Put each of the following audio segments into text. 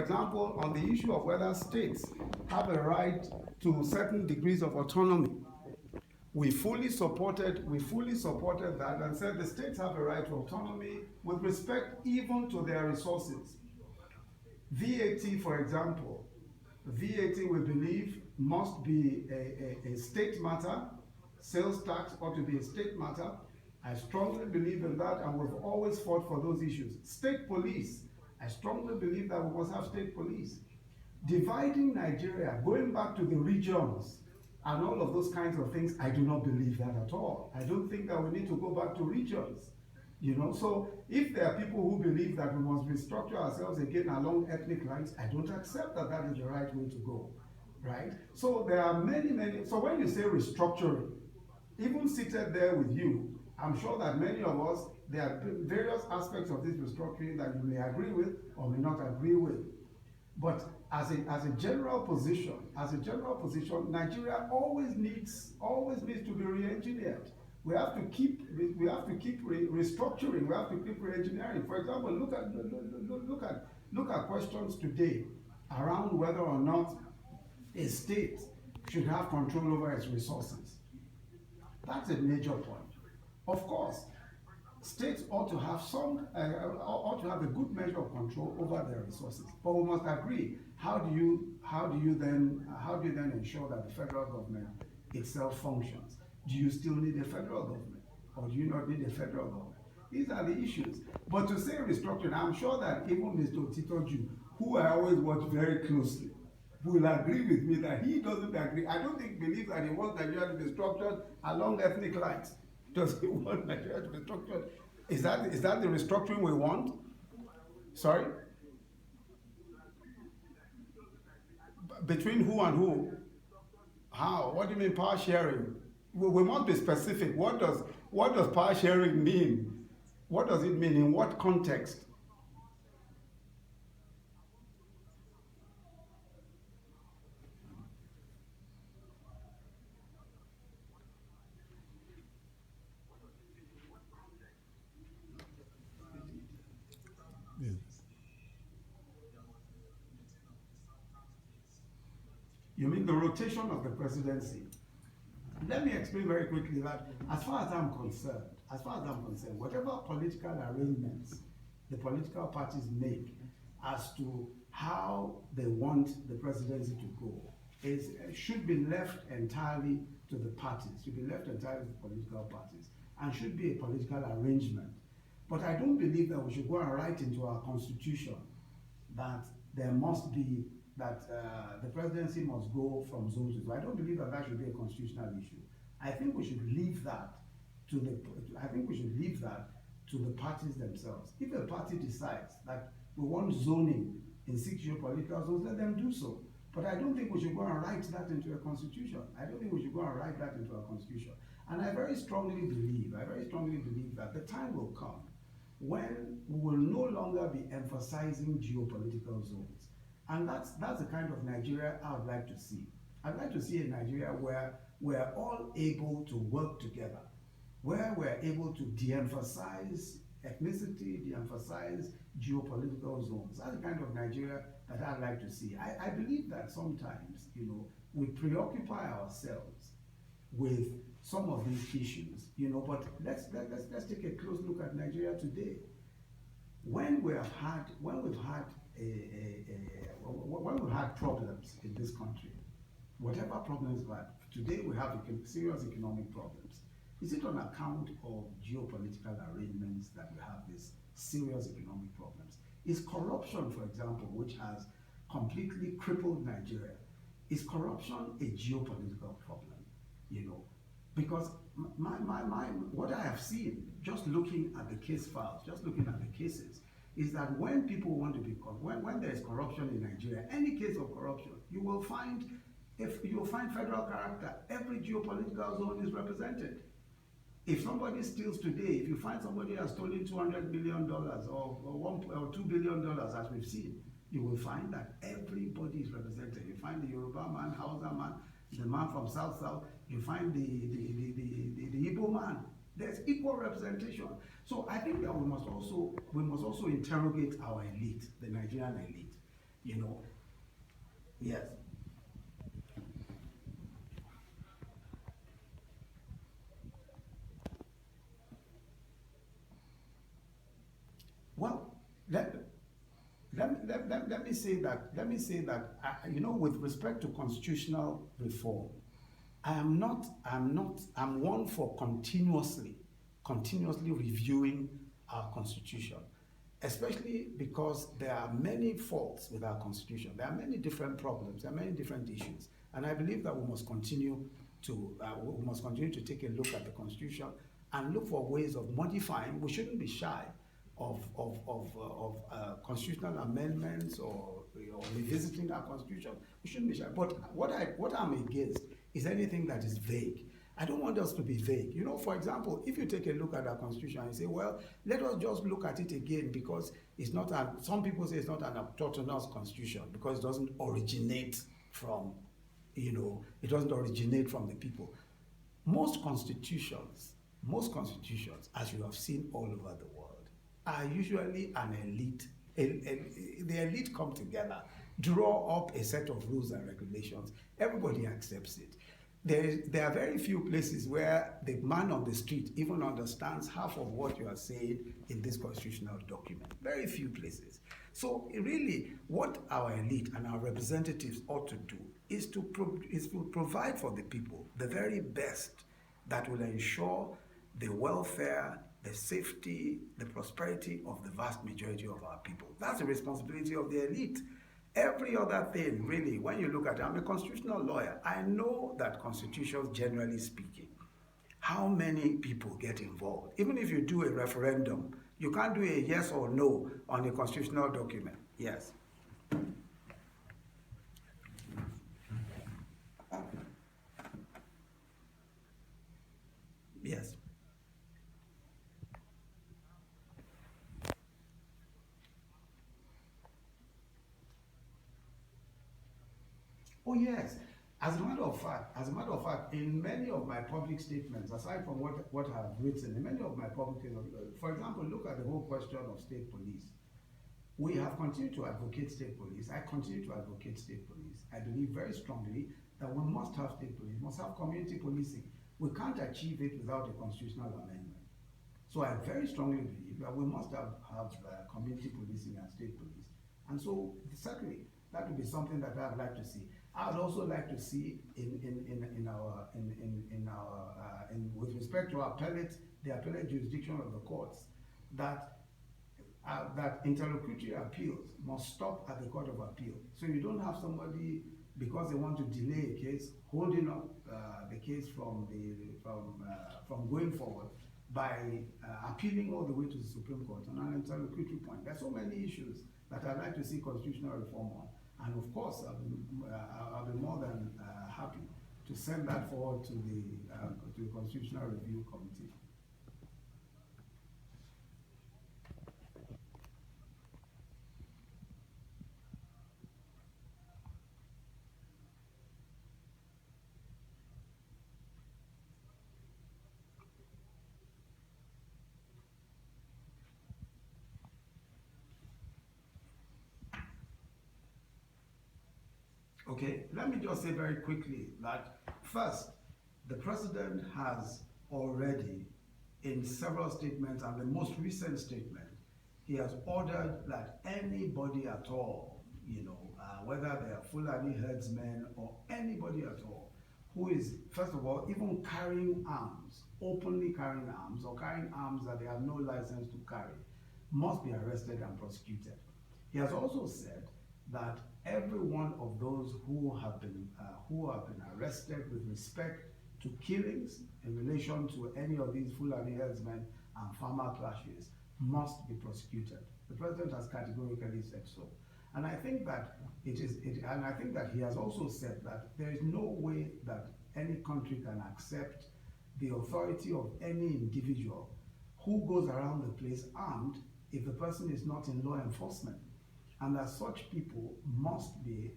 example, on the issue of whether states have a right to certain degrees of autonomy, we fully supported that and said the states have a right to autonomy with respect even to their resources. VAT, for example, VAT, we believe, must be a state matter. Sales tax ought to be a state matter. I strongly believe in that, and we've always fought for those issues. State police, I strongly believe that we must have state police. Dividing Nigeria, going back to the regions, and all of those kinds of things, I do not believe that at all. I don't think that we need to go back to regions. So if there are people who believe that we must restructure ourselves again along ethnic lines, I don't accept that that is the right way to go, right? So there are many, so when you say restructuring, even seated there with you, I'm sure that many of us, there are various aspects of this restructuring that you may agree with or may not agree with. But as a general position, Nigeria always needs to be re-engineered. We have to keep restructuring. We have to keep re-engineering. For example, look at questions today around whether or not a state should have control over its resources. That's a major point. Of course, states ought to have a good measure of control over their resources. But we must agree, how do you then ensure that the federal government itself functions? Do you still need a federal government, or do you not need a federal government? These are the issues. But to say restructuring, I'm sure that even Mr. Titoju, who I always watch very closely, will agree with me that he doesn't agree. I don't believe that he wants Nigeria to be structured along ethnic lines. Does he want Nigeria to be structured? Is that the restructuring we want? Sorry? Between who and who? How? What do you mean power sharing? We must be specific. What does power sharing mean? What does it mean? In what context? Yeah. You mean the rotation of the presidency? Let me explain very quickly that as far as I'm concerned, whatever political arrangements the political parties make as to how they want the presidency to go should be left entirely to the parties, should be left entirely to the political parties, and should be a political arrangement. But I don't believe that we should go and write into our constitution that there must be the presidency must go from zone to zone. I don't believe that should be a constitutional issue. I think we should leave that to the parties themselves. If a party decides that we want zoning in 6 geopolitical zones, let them do so. But I don't think we should go and write that into a constitution. And I very strongly believe that the time will come when we will no longer be emphasizing geopolitical zones. And that's the kind of Nigeria I would like to see. I'd like to see a Nigeria where we're all able to work together, where we're able to de-emphasize ethnicity, de-emphasize geopolitical zones. That's the kind of Nigeria that I'd like to see. I believe that sometimes, we preoccupy ourselves with some of these issues, but let's take a close look at Nigeria today. When we've had problems in this country, whatever problems we had, today we have serious economic problems. Is it on account of geopolitical arrangements that we have these serious economic problems? Is corruption, for example, which has completely crippled Nigeria, is corruption a geopolitical problem? Because what I have seen, just looking at the case files, just looking at the cases, is that when people want to be when there is corruption in Nigeria, any case of corruption, you will find federal character. Every geopolitical zone is represented. If somebody steals today, if you find somebody has stolen $200 million or $2 billion, as we've seen, you will find that everybody is represented. You find the Yoruba man, Hausa man, the man from South, you find the Igbo man. There's equal representation. So I think that we must also interrogate our elite, the Nigerian elite. you know. Yes. Well, let, let me say that, with respect to constitutional reform, I'm one for continuously reviewing our constitution, especially because there are many faults with our constitution. There are many different problems, there are many different issues, and I believe that we must continue to take a look at the constitution and look for ways of modifying. We shouldn't be shy of constitutional amendments or revisiting our constitution. We shouldn't be shy. But what I'm against is anything that is vague. I don't want us to be vague. For example, if you take a look at our constitution and say, well, let us just look at it again because it's not some people say it's not an autonomous constitution because it doesn't originate from, it doesn't originate from the people. Most constitutions, as you have seen all over the world, are usually an elite. The elite come together, draw up a set of rules and regulations. Everybody accepts it. There are very few places where the man on the street even understands half of what you are saying in this constitutional document. Very few places. So really, what our elite and our representatives ought to do is to provide for the people the very best that will ensure the welfare, the safety, the prosperity of the vast majority of our people. That's the responsibility of the elite. Every other thing, really, when you look at it, I'm a constitutional lawyer. I know that constitutions, generally speaking, how many people get involved. Even if you do a referendum, you can't do a yes or no on a constitutional document. Yes. Yes. Oh yes. As a matter of fact, in many of my public statements, aside from what I've written, in many of my public statements, for example, look at the whole question of state police. We have continued to advocate state police. I continue to advocate state police. I believe very strongly that we must have state police, must have community policing. We can't achieve it without a constitutional amendment. So I very strongly believe that we must have community policing and state police. And so certainly that would be something that I'd like to see. I would also like to see with respect to the appellate jurisdiction of the courts, that interlocutory appeals must stop at the Court of Appeal. So you don't have somebody, because they want to delay a case, holding up the case from going forward by appealing all the way to the Supreme Court on an interlocutory point. There are so many issues that I'd like to see constitutional reform on. And of course, I'll be more than happy to send that forward to the Constitutional Review Committee. Okay, let me just say very quickly that first, the president has already, in several statements, and the most recent statement, he has ordered that anybody at all, whether they are Fulani herdsmen or anybody at all, who is, first of all, even carrying arms, openly carrying arms, or carrying arms that they have no license to carry, must be arrested and prosecuted. He has also said that every one of those who have been arrested with respect to killings in relation to any of these Fulani herdsmen and farmer clashes must be prosecuted. The president has categorically said so, and I think that and I think that he has also said that there is no way that any country can accept the authority of any individual who goes around the place armed if the person is not in law enforcement. And that such people must be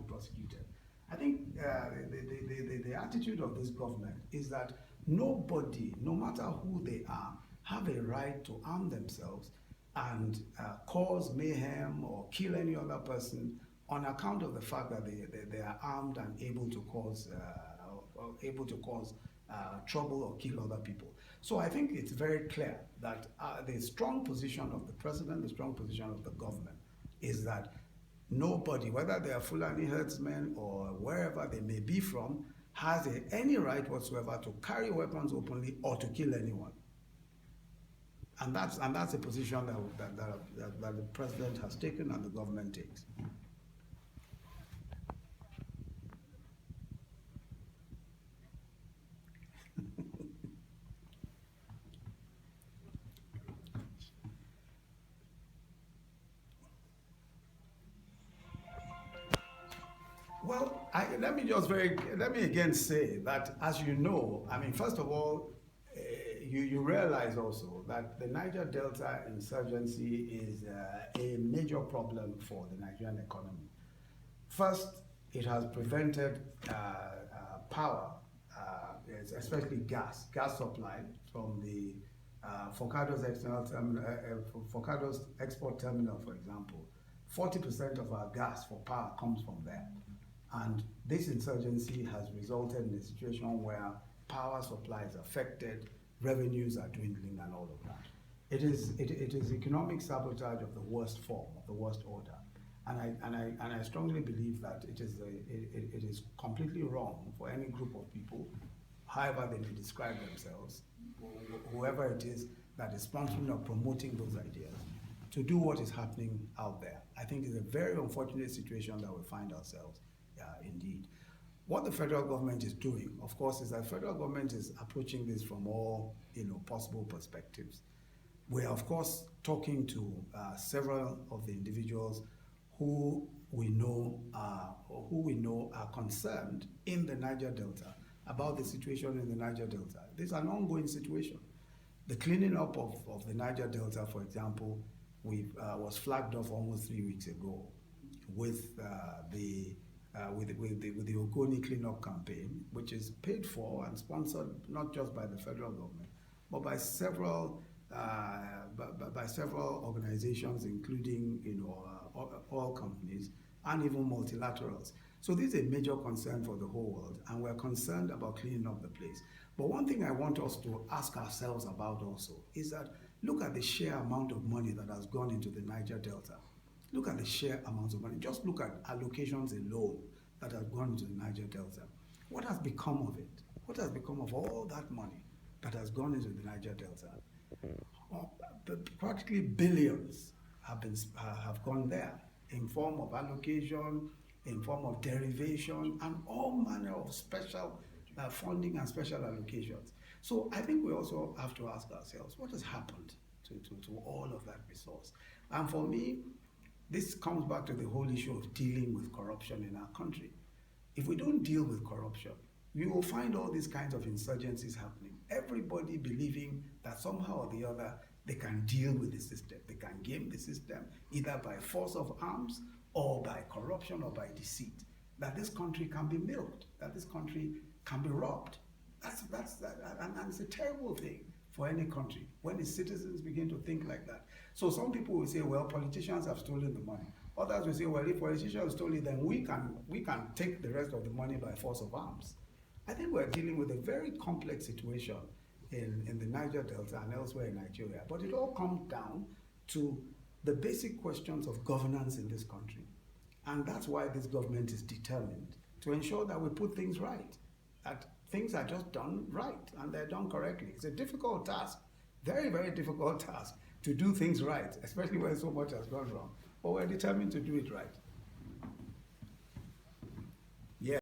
prosecuted. I think the attitude of this government is that nobody, no matter who they are, have a right to arm themselves and cause mayhem or kill any other person on account of the fact that they are armed and able to cause trouble or kill other people. So I think it's very clear that the strong position of the president, the strong position of the government is that nobody, whether they are Fulani herdsmen or wherever they may be from, has any right whatsoever to carry weapons openly or to kill anyone. And that's a position that the president has taken and the government takes. Well, let me again say that, as you know, I mean, first of all, you realize also that the Niger Delta insurgency is a major problem for the Nigerian economy. First, it has prevented power, especially gas supply from the Forcados export terminal, for example. 40% of our gas for power comes from there. And this insurgency has resulted in a situation where power supply is affected, revenues are dwindling, and all of that. It is economic sabotage of the worst form, of the worst order. And I strongly believe that it is completely wrong for any group of people, however they may describe themselves, whoever it is that is sponsoring or promoting those ideas, to do what is happening out there. I think it's a very unfortunate situation that we find ourselves. Indeed. What the federal government is doing, of course, is that the federal government is approaching this from all possible perspectives. We are, of course, talking to several of the individuals who we know are concerned in the Niger Delta about the situation in the Niger Delta. This is an ongoing situation. The cleaning up of the Niger Delta, for example, was flagged off almost 3 weeks ago with the Ogoni cleanup campaign, which is paid for and sponsored not just by the federal government, but by several organizations, including oil companies and even multilaterals. So this is a major concern for the whole world, and we're concerned about cleaning up the place. But one thing I want us to ask ourselves about also is that look at the sheer amount of money that has gone into the Niger Delta. Look at the sheer amounts of money. Just look at allocations alone that have gone into the Niger Delta. What has become of it? What has become of all that money that has gone into the Niger Delta? Practically billions have gone there in form of allocation, in form of derivation, and all manner of special funding and special allocations. So I think we also have to ask ourselves, what has happened to all of that resource? And for me, this comes back to the whole issue of dealing with corruption in our country. If we don't deal with corruption, we will find all these kinds of insurgencies happening. Everybody believing that somehow or the other they can deal with the system. They can game the system either by force of arms or by corruption or by deceit. That this country can be milked, that this country can be robbed. And it's a terrible thing for any country when its citizens begin to think like that. So some people will say, well, politicians have stolen the money. Others will say, well, if politicians stole it, then we can take the rest of the money by force of arms. I think we're dealing with a very complex situation in the Niger Delta and elsewhere in Nigeria. But it all comes down to the basic questions of governance in this country. And that's why this government is determined to ensure that we put things right, that things are just done right and they're done correctly. It's a difficult task, very, very difficult task to do things right, especially when so much has gone wrong. But we're determined to do it right.